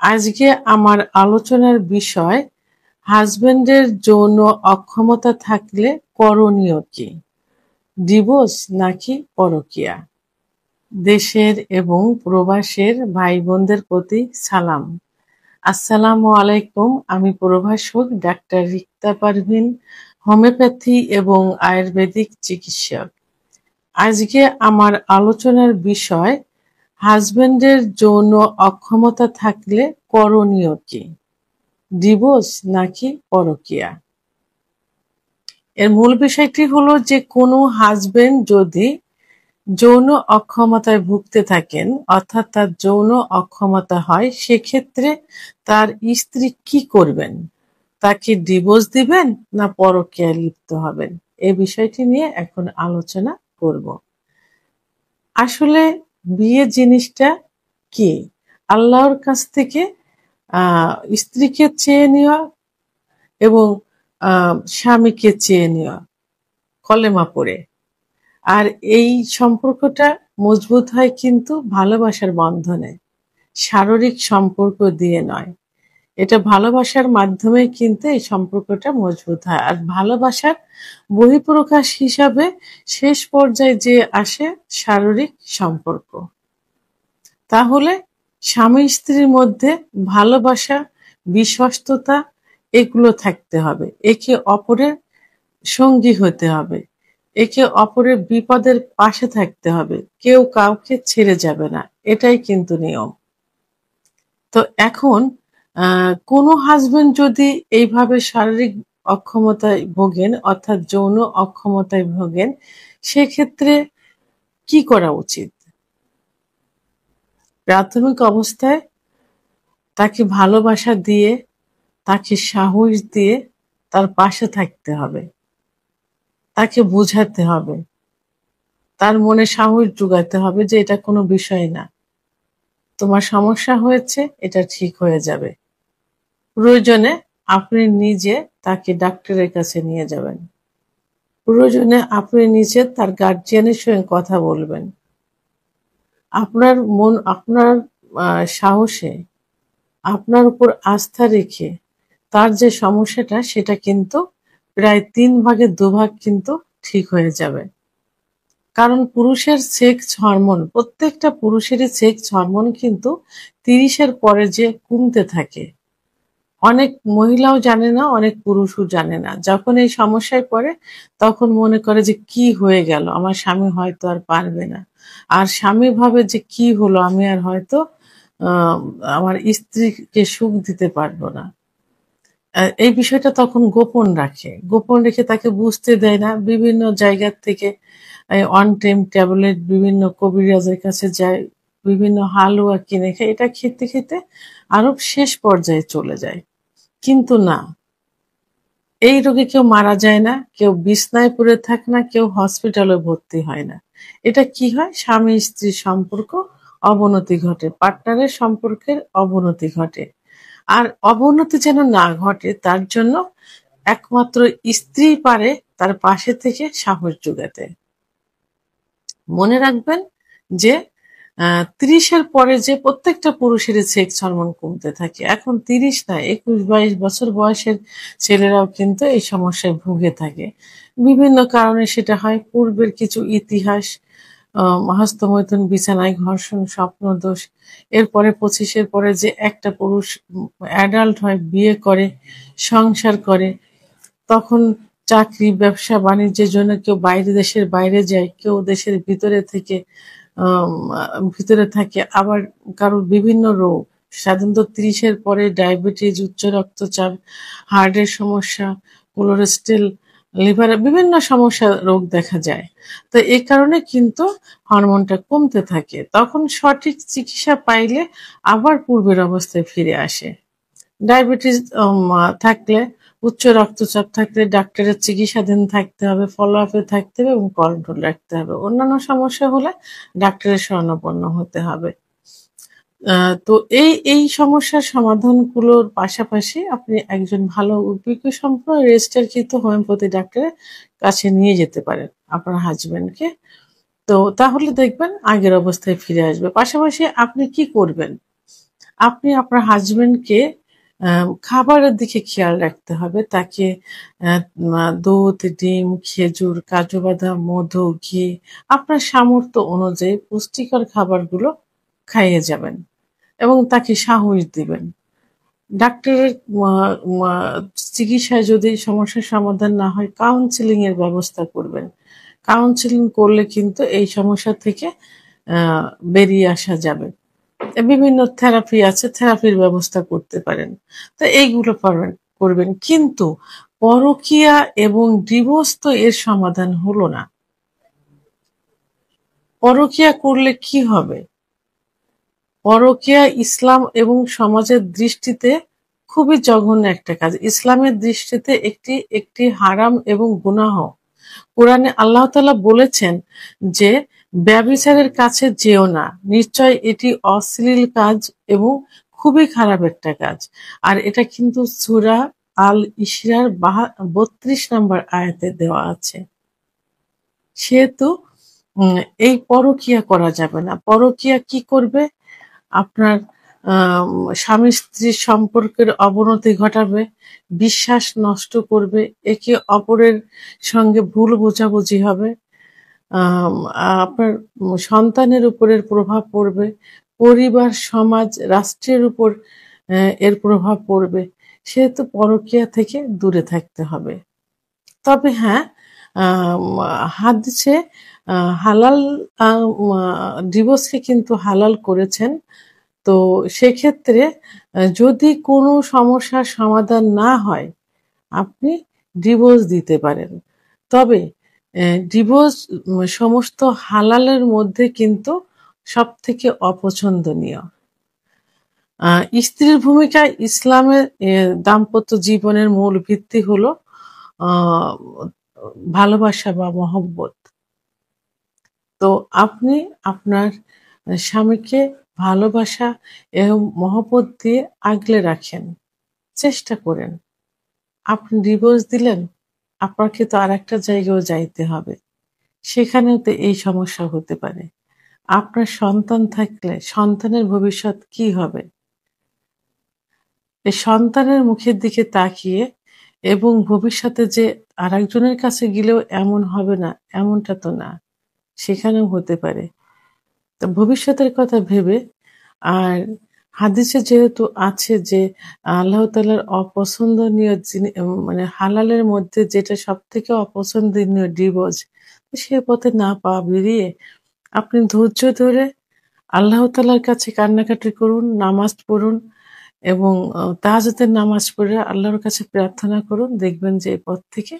আজকে আমার আলোচনার বিষয় হাজবেন্ডের যৌন অক্ষমতা থাকলে করণীয় কি? ডিভোর্স নাকি পরকীয়া? দেশের এবং প্রবাসের ভাই বোনদের প্রতি সালাম। আসসালামু আলাইকুম। আমি প্রভাষক ডাক্তার রিক্তা পারভিন, হোমিওপ্যাথি এবং আয়ুর্বেদিক চিকিৎসক। আজকে আমার আলোচনার বিষয় হাজবেন্ডের যৌন অক্ষমতা থাকলে করণীয় কি? ডিভোর্স নাকি পরকীয়া? এর মূল বিষয়টি হলো যে কোনো হাজবেন্ড যদি যৌন অক্ষমতায় ভুগতে থাকেন, অর্থাৎ তার যৌন অক্ষমতা হয়, সেক্ষেত্রে তার স্ত্রী কি করবেন? তাকে ডিভোর্স দিবেন না পরকীয়ায় লিপ্ত হবেন? এই বিষয়টি নিয়ে এখন আলোচনা করব। আসলে বিয়ে জিনিসটা কি? আল্লাহর কাছ থেকে স্ত্রীকে চেয়ে নেওয়া এবং স্বামীকে চেয়ে নেওয়া কলেমা পড়ে। আর এই সম্পর্কটা মজবুত হয় কিন্তু ভালোবাসার বন্ধনে, শারীরিক সম্পর্ক দিয়ে নয়। এটা ভালোবাসার মাধ্যমে কিন্তু এই সম্পর্কটা মজবুত হয়। আর ভালোবাসার বহিঃপ্রকাশ হিসাবে শেষ পর্যায়ে যে আসে শারীরিক সম্পর্ক। তাহলে স্বামী স্ত্রীর মধ্যে ভালোবাসা, বিশ্বস্ততা এগুলো থাকতে হবে। একে অপরের সঙ্গী হতে হবে, একে অপরের বিপদের পাশে থাকতে হবে, কেউ কাউকে ছেড়ে যাবে না, এটাই কিন্তু নিয়ম। তো এখন কোনো হাজবেন্ড যদি এইভাবে শারীরিক অক্ষমতায় ভোগেন, অর্থাৎ যৌন অক্ষমতায় ভোগেন, সেক্ষেত্রে কি করা উচিত? প্রাথমিক অবস্থায় তাকে ভালোবাসা দিয়ে, তাকে সাহস দিয়ে তার পাশে থাকতে হবে, তাকে বোঝাতে হবে, তার মনে সাহস জোগাতে হবে যে এটা কোনো বিষয় না, তোমার সমস্যা হয়েছে, এটা ঠিক হয়ে যাবে। প্রয়োজনে আপনি নিজে তাকে ডাক্তারের কাছে নিয়ে যাবেন, প্রয়োজনে আপনি নিজে তার গার্জিয়ানের সঙ্গে কথা বলবেন। আপনার মন, আপনার সাহসে, আপনার উপর আস্থা রেখে তার যে সমস্যাটা সেটা কিন্তু প্রায় 3 ভাগের 2 ভাগ কিন্তু ঠিক হয়ে যাবে। কারণ পুরুষের সেক্স হরমোন, প্রত্যেকটা পুরুষেরই সেক্স হরমোন কিন্তু 30-এর পরে যে কমতে থাকে। অনেক মহিলাও জানে না, অনেক পুরুষও জানে না। যখন এই সমস্যায় পড়ে তখন মনে করে যে কি হয়ে গেল, আমার স্বামী হয়তো আর পারবে না। আর স্বামী ভাবে যে কি হলো, আমি আর হয়তো আহ, আমার স্ত্রীকে সুখ দিতে পারবো না। এই বিষয়টা তখন গোপন রাখে, গোপন রেখে তাকে বুঝতে দেয় না। বিভিন্ন জায়গার থেকে অন টাইম ট্যাবলেট, বিভিন্ন কবিরাজের কাছে যায়, বিভিন্ন হালুয়া কিনে খায়। এটা খেতে খেতে আরো শেষ পর্যায়ে চলে যায়। কিন্তু না, এই রোগে কেউ মারা যায় না, কেউ বিছনায় পড়ে থাকে না, কেউ হসপিটালে ভর্তি হয় না। এটা কি হয়? স্বামী স্ত্রীর সম্পর্ক অবনতি ঘটে, পার্টনারের সম্পর্কের অবনতি ঘটে। আর অবনতি যেন না ঘটে তার জন্য একমাত্র স্ত্রী পারে তার পাশে থেকে সাহস যোগাতে। মনে রাখবেন যে 30-এর পরে যে প্রত্যেকটা পুরুষেরই সেক্স হরমোন কমতে থাকে। এখন 30 না, 21-22 বছর বয়সের ছেলেরাও কিন্তু এই সমস্যায় ভুগে থাকে। বিভিন্ন কারণে সেটা হয়। পূর্বের কিছু ইতিহাস, হস্তমৈথুন, বিছানায় ঘর্ষণ, স্বপ্নদোষ। এরপরে 25-এর পরে যে একটা পুরুষ অ্যাডাল্ট হয়, বিয়ে করে, সংসার করে, তখন চাকরি, ব্যবসা বাণিজ্যের জন্য কেউ বাইরে, দেশের বাইরে যায়, কেউ দেশের ভিতরে থেকে ভিতরে থাকে। আবার কারোর বিভিন্ন রোগ, সাধারণত 30-এর পরে ডায়াবেটিস, উচ্চ রক্তচাপ, হার্টের সমস্যা, কোলেস্টেরল, লিভারের বিভিন্ন সমস্যা, রোগ দেখা যায়। তো এই কারণে কিন্তু হরমোনটা কমতে থাকে। তখন সঠিক চিকিৎসা পাইলে আবার পূর্বের অবস্থায় ফিরে আসে। ডায়াবেটিস থাকলে, উচ্চ রক্তচাপ থাকলে ডাক্তারের চিকিৎসাধীন থাকতে হবে, ফলো আপে থাকতে হবে এবং কন্ট্রোল রাখতে হবে। অন্যান্য সমস্যা হলে ডাক্তারের শরণাপন্ন হতে হবে। তো এই এই সমস্যার সমাধানগুলোর পাশাপাশি আপনি একজন ভালো অভিজ্ঞ সম্পন্ন রেজিস্টারকৃত হোমিওপ্যাথি ডাক্তারের কাছে নিয়ে যেতে পারেন আপনার হাজবেন্ডকে। তো তাহলে দেখবেন আগের অবস্থায় ফিরে আসবে। পাশাপাশি আপনি কি করবেন? আপনি আপনার হাজবেন্ডকে খাবারের দিকে খেয়াল রাখতে হবে। তাকে দুধ, ডিম, খেজুর, কাজু বাদাম, মধু, ঘি আপনার সামর্থ্য অনুযায়ী পুষ্টিকর খাবারগুলো খাইয়ে যাবেন এবং তাকে সাহস দিবেন। ডাক্তারের মা মা চিকিৎসায় যদি সমস্যার সমাধান না হয় কাউন্সেলিং এর ব্যবস্থা করবেন। কাউন্সেলিং করলে কিন্তু এই সমস্যা থেকে আ বেরিয়ে আসা যাবে। বিভিন্ন থেরাপি আছে, থেরাপির ব্যবস্থা করতে পারেন। তো এইগুলো করবেন। কিন্তু পরকীয়া এবং ডিভোর্স তো এর সমাধান হলো না। পরকীয়া করলে কি হবে? পরকীয়া ইসলাম এবং সমাজের দৃষ্টিতে খুবই জঘন্য একটা কাজ। ইসলামের দৃষ্টিতে একটি হারাম এবং গুনাহ। কোরআনে আল্লাহ তাআলা বলেছেন যে ব্যভিচারের কাছে যেও না, নিশ্চয় এটি অশ্লীল কাজ এবং খুবই খারাপ একটা কাজ। আর এটা কিন্তু সূরা আল ইসরার 32 নম্বর আয়াতে দেওয়া আছে। সেহেতু উম, এই পরকীয়া করা যাবে না। পরকীয়া কি করবে? আপনার স্বামী স্ত্রীর সম্পর্কের অবনতি ঘটাবে, বিশ্বাস নষ্ট করবে, একে অপরের সঙ্গে ভুল বোঝাবুঝি হবে, আম আপনার সন্তানের উপরের প্রভাব পড়বে, পরিবার, সমাজ, রাষ্ট্রের উপর এর প্রভাব পড়বে। সেহেতু পরকীয়া থেকে দূরে থাকতে হবে। তবে হ্যাঁ, আম হাদিসে হালাল ডিভোর্সকে কিন্তু হালাল করেছেন। তো সেক্ষেত্রে যদি কোনো সমস্যার সমাধান না হয়, আপনি ডিভোর্স দিতে পারেন। তবে ডিভোর্স সমস্ত হালালের মধ্যে কিন্তু সবথেকে অপছন্দনীয়। স্ত্রীর ভূমিকা ইসলামের দাম্পত্য জীবনের মূল ভিত্তি হলো আ ভালোবাসা বা মহব্বত। তো আপনি আপনার স্বামীকে ভালোবাসা এবং মহব্বত দিয়ে আগলে রাখেন। চেষ্টা করেন। আপনি ডিভোর্স দিলেন, আপনাকে তো আরেকটা জায়গায়ও যাইতে হবে। সেখানেও তো এই সমস্যা হতে পারে। আপনার সন্তান থাকলে সন্তানের ভবিষ্যৎ কি হবে? এই সন্তানের মুখের দিকে তাকিয়ে এবং ভবিষ্যতে যে আরেকজনের কাছে গেলেও এমন হবে না, এমনটা তো না। সেখানেও হতে পারে। তো ভবিষ্যতের কথা ভেবে আর হাদিসে যেহেতু আছে যে আল্লাহ তাআলার অপছন্দনীয় মানে হালালের মধ্যে যেটা সবথেকে অপছন্দনীয় ডিভোর্স, সে পথে না পা বেরিয়ে আপনি ধৈর্য ধরে আল্লাহ তাআলার কাছে কান্নাকাটি করুন, নামাজ পড়ুন এবং তাহাজ্জুদের নামাজ পড়ে আল্লাহর কাছে প্রার্থনা করুন। দেখবেন যে এই পথ থেকে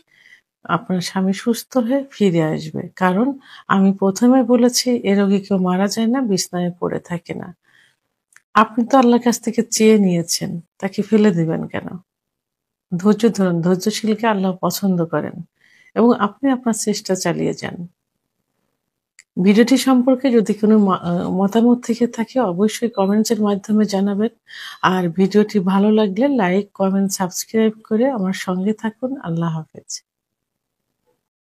আপনার স্বামী সুস্থ হয়ে ফিরে আসবে। কারণ আমি ১ম এ বলেছি এ রোগী কেউ মারা যায় না, বিছানায় পড়ে থাকে না। আপনি তো আল্লাহর কাছ থেকে চেয়ে নিয়েছেন। তাকে ফেলে দিবেন কেন? ধৈর্য ধরুন। ধৈর্যশীলকে আল্লাহ পছন্দ করেন এবং আপনি আপনার চেষ্টা চালিয়ে যান। ভিডিওটি সম্পর্কে যদি কোনো মতামত থেকে থাকে অবশ্যই কমেন্টস এর মাধ্যমে জানাবেন। আর ভিডিওটি ভালো লাগলে লাইক, কমেন্ট, সাবস্ক্রাইব করে আমার সঙ্গে থাকুন। আল্লাহ হাফেজ।